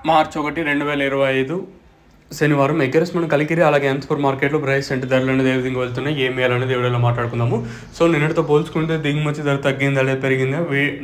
మార్చి 1, 2025 శనివారం ఎకరస్ మనం కలికిరి అలాగే అనంతపురం మార్కెట్లో ప్రైస్ అంటే ధరలు అనేది ఏ విధంగా వెళ్తున్నాయి, ఏం వేయాలనేది వీడియోలో మాట్లాడుకుందాము. సో నిన్నటితో పోల్చుకుంటే దిగుమతి ధర తగ్గిందా లేదా పెరిగిందా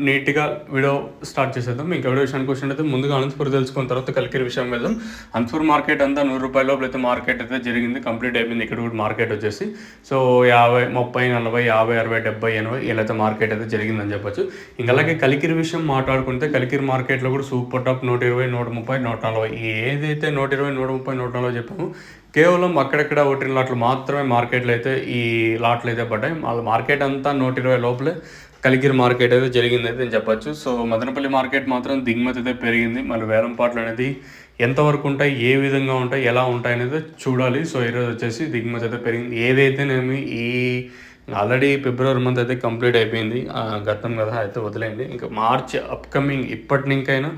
నీట్గా వీడియో స్టార్ట్ చేసేద్దాం. ఇంకా వీడియో విషయానికి వచ్చినట్టు ముందుగా అనంతపురం తెలుసుకున్న తర్వాత కలికిరి విషయం వెళ్దాం. అనంతపురం మార్కెట్ అంతా 100 రూపాయల లోపల అయితే మార్కెట్ అయితే జరిగింది, కంప్లీట్ అయిపోయింది. ఇక్కడ కూడా మార్కెట్ వచ్చేసి సో 50, 30, 40, 50, 60, 70, 80 ఇలా అయితే మార్కెట్ అయితే జరిగిందని చెప్పొచ్చు. ఇంకా అలాగే కలికిరి విషయం మాట్లాడుకుంటే కలికిరి మార్కెట్లో కూడా సూపర్ టాప్ 120, 130, 140 ఏదైతే 120, 130, 140 చెప్పాము. కేవలం అక్కడెక్కడ ఒకటి లాట్లు మాత్రమే మార్కెట్లో అయితే ఈ లాట్లు అయితే పడ్డాయి. వాళ్ళ మార్కెట్ అంతా 120 లోపలే కలికిరి మార్కెట్ అయితే జరిగింది అయితే నేను చెప్పచ్చు. సో మదనపల్లి మార్కెట్ మాత్రం దిగుమతి అయితే పెరిగింది. మళ్ళీ వేలం పాటలు అనేది ఎంతవరకు ఉంటాయి, ఏ విధంగా ఉంటాయి, ఎలా ఉంటాయి అనేది చూడాలి. సో ఈరోజు వచ్చేసి దిగుమతి అయితే పెరిగింది. ఏదైతేనేమి ఈ ఆల్రెడీ ఫిబ్రవరి మంత్ అయితే కంప్లీట్ అయిపోయింది, గతం కదా అయితే వదిలేండి. ఇంకా మార్చ్ అప్కమింగ్ ఇప్పటి నుంకైనా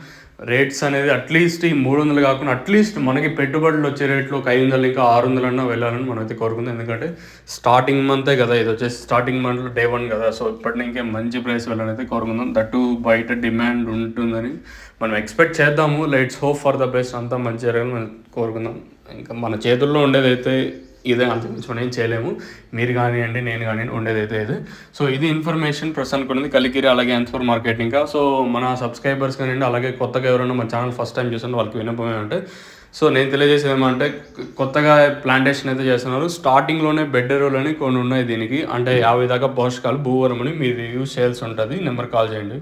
రేట్స్ అనేది అట్లీస్ట్ ఈ 300 కాకుండా అట్లీస్ట్ మనకి పెట్టుబడులు వచ్చే రేట్లు ఒక 500 ఇంకా 600 అన్నా వెళ్ళాలని మనం అయితే కోరుకుందాం. ఎందుకంటే స్టార్టింగ్ మంతే కదా, ఇది వచ్చేసి స్టార్టింగ్ మంత్లో Day 1 కదా. సో ఇప్పటి నుంకే మంచి ప్రైస్ వెళ్ళాలని అయితే కోరుకుందాం. దట్టు బయట డిమాండ్ ఉంటుందని మనం ఎక్స్పెక్ట్ చేద్దాము. Let's hope for the best, అంతా మంచి జరగాలని మనం కోరుకుందాం. ఇంకా మన చేతుల్లో ఉండేదైతే ఇదే, అంతకుమించి మనం ఏం చేయలేము. మీరు కానివ్వండి, నేను కానివ్వండి, ఉండేదైతే ఇది. సో ఇది ఇన్ఫర్మేషన్ ప్రస్తుతానికి ఉన్నది కలికిరి అలాగే అనంతపురం మార్కెట్. ఇంకా సో మన సబ్స్క్రైబర్స్ కానివ్వండి, అలాగే కొత్తగా ఎవరైనా మన ఛానల్ ఫస్ట్ టైం చూస్తుంటే వాళ్ళకి వినపం ఏమంటే, సో నేను తెలియజేసేది ఏమంటే కొత్తగా ప్లాంటేషన్ అయితే చేస్తున్నారు. స్టార్టింగ్లోనే బెడ్ ఎరువులు అని కొన్ని ఉన్నాయి దీనికి, అంటే 50 దాకా పోషకాలు భూవరం అని మీరు యూజ్ చేయాల్సి ఉంటుంది. నెంబర్ కాల్ చేయండి.